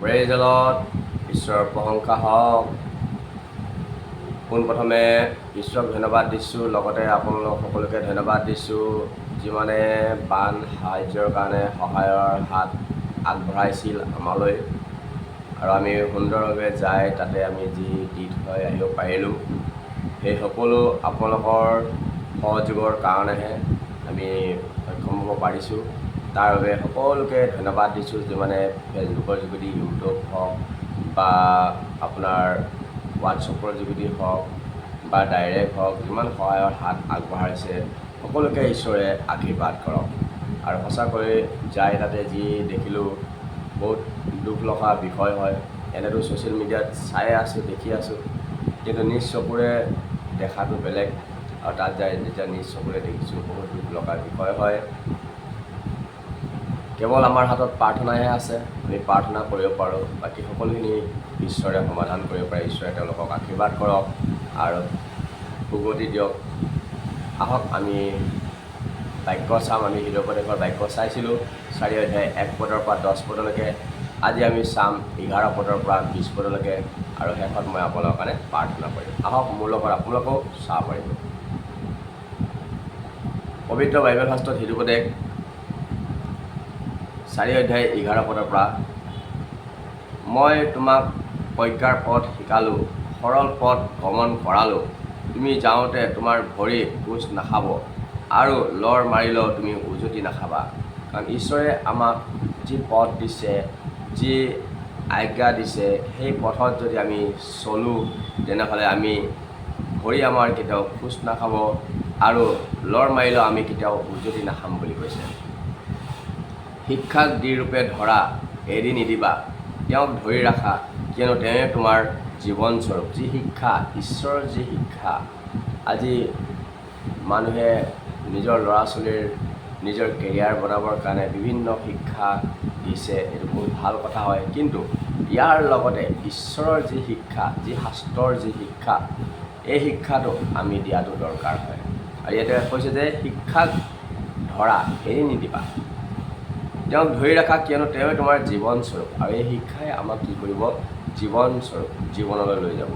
Praise the lord, ঈশ্বৰৰ প্ৰশংসা হওক। পোনপ্ৰথমে ঈশ্বৰক ধন্যবাদ দিছোঁ, লগতে আপোনালোক সকলোকে ধন্যবাদ দিছোঁ যিমানে বান সাহায্যৰ কাৰণে সহায়ৰ হাত আগবঢ়াইছিল আমালৈ, আৰু আমি সুন্দৰভাৱে যাই তাতে আমি যি দি থৈ আহিব পাৰিলোঁ, সেই সকলো আপোনালোকৰ সহযোগৰ কাৰণেহে আমি সক্ষম হ'ব পাৰিছোঁ। তাৰ বাবে সকলোকে ধন্যবাদ দিছোঁ, যিমানে ফেচবুকৰ যোগেদি, ইউটিউব হওক বা আপোনাৰ হোৱাটছএপৰ যোগেদি হওক বা ডাইৰেক্ট হওক, যিমান সহায়ৰ হাত আগবঢ়াইছে সকলোকে ঈশ্বৰে আশীৰ্বাদ কৰক। আৰু সঁচাকৈ যাই তাতে যি দেখিলোঁ বহুত দুখ লগা বিষয় হয়। এনেতো ছ'চিয়েল মিডিয়াত চাই আছোঁ, দেখি আছোঁ, কিন্তু নিজ চকুৰে দেখাটো বেলেগ, আৰু তাত যাই যেতিয়া নিজ চকুৰে দেখিছোঁ বহুত দুখ লগা বিষয় হয়। কেৱল আমাৰ হাতত প্ৰাৰ্থনাহে আছে, আমি প্ৰাৰ্থনা কৰিব পাৰোঁ, বাকী সকলোখিনি ঈশ্বৰে সমাধান কৰিব পাৰে। ঈশ্বৰে তেওঁলোকক আশীৰ্বাদ কৰক আৰু সুগতি দিয়ক। আহক আমি বাক্য চাম। আমি হৃদয়োপদেশৰ বাক্য চাইছিলোঁ 4 অধ্যায় 1 পদৰ পৰা 10 পদলৈকে। আজি আমি চাম 11 পদৰ পৰা 20 পদলৈকে, আৰু শেষত মই আপোনালোকৰ কাৰণে প্ৰাৰ্থনা কৰিম। আহক মোৰ লগত আপোনালোকেও চাব পাৰিব। পবিত্ৰ বাইবেল শাস্ত্ৰত হৃদয়োপদেশ 4 অধ্যায় 11 পদৰ পৰা, মই তোমাক প্ৰজ্ঞাৰ পথ শিকালোঁ, সৰল পথ গমন কৰালোঁ। তুমি যাওঁতে তোমাৰ ভৰি খোজ নাখাব, আৰু লৰ মাৰিলেও তুমি উজুতি নাখাবা। কাৰণ ঈশ্বৰে আমাক যি পথ দিছে, যি আজ্ঞা দিছে, সেই পথত যদি আমি চলোঁ তেনেহ'লে আমি ভৰি আমাৰ কেতিয়াও খোজ নাখাব, আৰু লৰ মাৰিলেও আমি কেতিয়াও উজুতি নাখাম বুলি কৈছে। শিক্ষাক দ্বিৰূপে ধৰা, এৰি নিদিবা, তেওঁক ধৰি ৰাখা, কিয়নো তেওঁৱে তোমাৰ জীৱনস্বৰূপ। যি শিক্ষা, ঈশ্বৰৰ যি শিক্ষা, আজি মানুহে নিজৰ ল'ৰা ছোৱালীৰ নিজৰ কেৰিয়াৰ বনাবৰ কাৰণে বিভিন্ন শিক্ষা দিছে, এইটো বহুত ভাল কথা হয়। কিন্তু ইয়াৰ লগতে ঈশ্বৰৰ যি শিক্ষা, যি শাস্ত্ৰৰ যি শিক্ষা, এই শিক্ষাটো আমি দিয়াটো দৰকাৰ হয়। আৰু ইয়াতে কৈছে যে শিক্ষাক ধৰা, এৰি নিদিবা, তেওঁক ধৰি ৰাখা, কিয়নো তেওঁৱে তোমাৰ জীৱনস্বৰূপ। আৰু এই শিক্ষাই আমাক কি কৰিব? জীৱনস্বৰূপ, জীৱনলৈ লৈ যাব।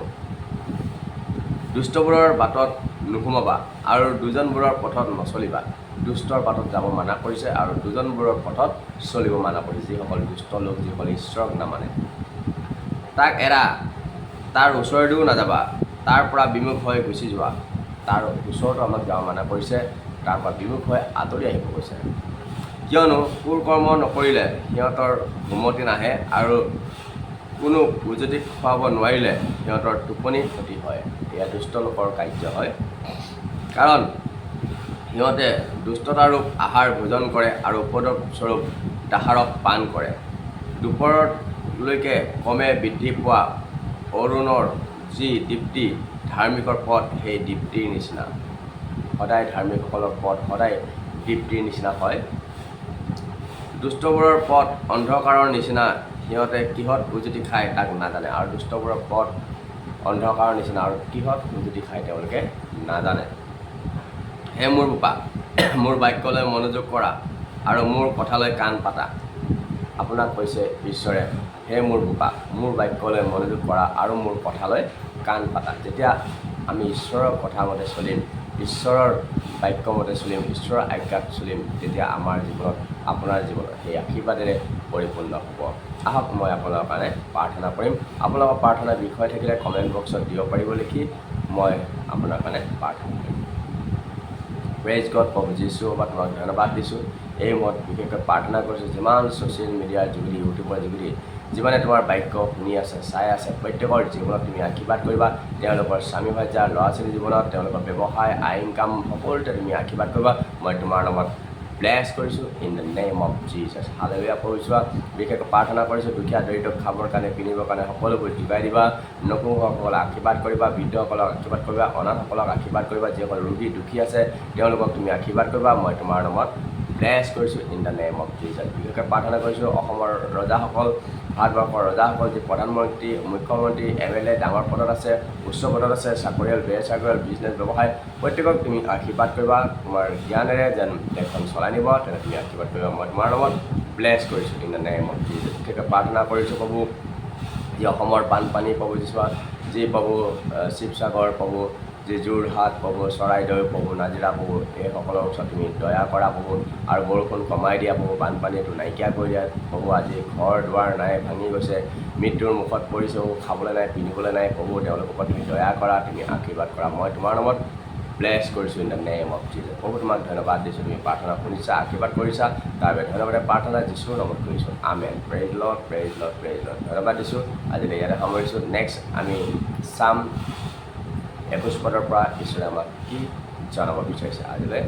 দুষ্টবোৰৰ বাটত নোসোমাবা, আৰু দুজনবোৰৰ পথত নচলিবা। দুষ্টৰ বাটত যাব মানা কৰিছে, আৰু দুজনবোৰৰ পথত চলিব মানা কৰিছে। যিসকল দুষ্ট লোক, যিসকল ঈশ্বৰক নামানে, তাক এৰা, তাৰ ওচৰেদিও নাযাবা, তাৰ পৰা বিমুখ হৈ গুচি যোৱা। তাৰ ওচৰতো আমাক যাব মানা কৰিছে, তাৰ পৰা বিমুখ হৈ আঁতৰি আহিব কৈছে। কিয়নো কুকৰ্ম নকৰিলে সিহঁতৰ উন্নতি নাহে, আৰু কোনো উজুতি খুৱাব নোৱাৰিলে সিহঁতৰ টোপনি ক্ষতি হয়। এয়া দুষ্ট লোকৰ কাৰ্য হয়, কাৰণ সিহঁতে দুষ্টতাৰূপ আহাৰ ভোজন কৰে, আৰু উপদ্ৰৱস্বৰূপ দাসাৰস পান কৰে। দুপৰলৈকে ক্ৰমে বৃদ্ধি পোৱা অৰুণৰ যি দীপ্তি, ধাৰ্মিকৰ পথ সেই দীপ্তিৰ নিচিনা। সদায় ধাৰ্মিকসকলৰ পথ সদায় দীপ্তিৰ নিচিনা হয়। দুষ্টবোৰৰ পথ অন্ধকাৰৰ নিচিনা, সিহঁতে কিহত উজুতি খায় তাক নাজানে। আৰু দুষ্টবোৰৰ পথ অন্ধকাৰৰ নিচিনা, আৰু কিহত উজুতি খায় তেওঁলোকে নাজানে। হে মোৰ বোপা, মোৰ বাক্যলৈ মনোযোগ কৰা, আৰু মোৰ কথালৈ কাণ পাতা। আপোনাক কৈছে ঈশ্বৰে, হে মোৰ বোপা, মোৰ বাক্যলৈ মনোযোগ কৰা, আৰু মোৰ কথালৈ কাণ পাতা। যেতিয়া আমি ঈশ্বৰৰ কথা মতে চলিম, ঈশ্বৰৰ বাক্যমতে চলিম, ঈশ্বৰৰ আজ্ঞাত চলিম, তেতিয়া আমাৰ জীৱনত, আপোনাৰ জীৱনত সেই আশীৰ্বাদেৰে পৰিপূৰ্ণ হ'ব। আহক মই আপোনালোকৰ কাৰণে প্ৰাৰ্থনা কৰিম। আপোনালোকৰ প্ৰাৰ্থনাৰ বিষয় থাকিলে কমেণ্ট বক্সত দিব পাৰিব লিখি, মই আপোনাৰ কাৰণে প্ৰাৰ্থনা কৰিম। প্ৰেইজ গড, প্ৰভু যীশু বা তোমাক ধন্যবাদ দিছোঁ। এই মই বিশেষকৈ প্ৰাৰ্থনা কৰিছোঁ, যিমান ছ'চিয়েল মিডিয়াৰ যোগেদি, ইউটিউবৰ যোগেদি যিমানে তোমাৰ বাক্য শুনি আছে, চাই আছে, প্ৰত্যেকৰ জীৱনত তুমি আশীৰ্বাদ কৰিবা। তেওঁলোকৰ স্বামী ভাৰ্যা, ল'ৰা ছোৱালীৰ জীৱনত, তেওঁলোকৰ ব্যৱসায়, আয় ইনকাম সকলোতে তুমি আশীৰ্বাদ কৰিবা। মই তোমাৰ নামত ব্লেছ কৰিছোঁ, in the name of Jesus. Hallelujah পঢ়িছোৱা। বিশেষকৈ প্ৰাৰ্থনা কৰিছোঁ, দুখীয়া দৰিদ্ৰক খাবৰ কাৰণে, পিন্ধিবৰ কাৰণে সকলোবোৰ যোগাই দিবা। নপুংসকলক আশীৰ্বাদ কৰিবা, বৃদ্ধসকলক আশীৰ্বাদ কৰিবা, অনাথসকলক আশীৰ্বাদ কৰিবা। যিসকল ৰোগী দুখী আছে তেওঁলোকক তুমি আশীৰ্বাদ কৰিবা। মই তোমাৰ নামত ব্লেছ কৰিছোঁ, in the name of Jesus. বিশেষকৈ প্ৰাৰ্থনা কৰিছোঁ অসমৰ ৰজাসকল, ভাৰতবৰ্ষৰ ৰজাসকল, যি প্ৰধানমন্ত্ৰী, মুখ্যমন্ত্ৰী, MLA, ডাঙৰ পদত আছে, উচ্চ পদত আছে, চাকৰিয়াল, বেচাকৰিয়াল, বিজনেছ, ব্যৱসায়, প্ৰত্যেকক তুমি আশীৰ্বাদ কৰিবা। তোমাৰ জ্ঞানেৰে যেন দেশখন চলাই নিব, তেনে তুমি আশীৰ্বাদ কৰিবা। মই তোমাৰ নামত ব্লেছ কৰিছোঁ in the name of Jesus. বিশেষকৈ প্ৰাৰ্থনা কৰিছোঁ প্ৰভু যি অসমৰ বানপানী প্ৰভু যি প্ৰভু শিৱসাগৰ প্ৰভু যি যোৰহাট প্ৰভু চৰাইদেউ প্ৰভু নাজিৰা প্ৰভু এইসকলৰ ওচৰত তুমি দয়া কৰা প্ৰভু আৰু বৰষুণ কমাই দিয়া প্ৰভু বানপানীটো নাইকিয়া কৰি দিয়া প্ৰভু। আজি ঘৰ দুৱাৰ নাই ভাঙি গৈছে, মৃত্যুৰ মুখত পৰিছে প্ৰভু, খাবলৈ নাই পিন্ধিবলৈ নাই প্ৰভু, তেওঁলোকৰ ওপৰত তুমি দয়া কৰা, তুমি আশীৰ্বাদ কৰা। মই তোমাৰ নামত ব্লেছ কৰিছোঁ in the name of Jesus. প্ৰভু তোমাক ধন্যবাদ দিছোঁ, তুমি প্ৰাৰ্থনা শুনিছা, আশীৰ্বাদ কৰিছা, তাৰ বাবে ধন্যবাদে প্ৰাৰ্থনা যীশুৰ নামত কৰিছোঁ। Amen. Praise Lord, praise Lord, praise Lord. ধন্যবাদ দিছোঁ। আজিলৈ ইয়াতে সামৰিছোঁ। নেক্সট আমি চাম 21 পদৰ পৰা ঈশ্বৰে আমাক কি জনাব বিচাৰিছে। আজিলৈ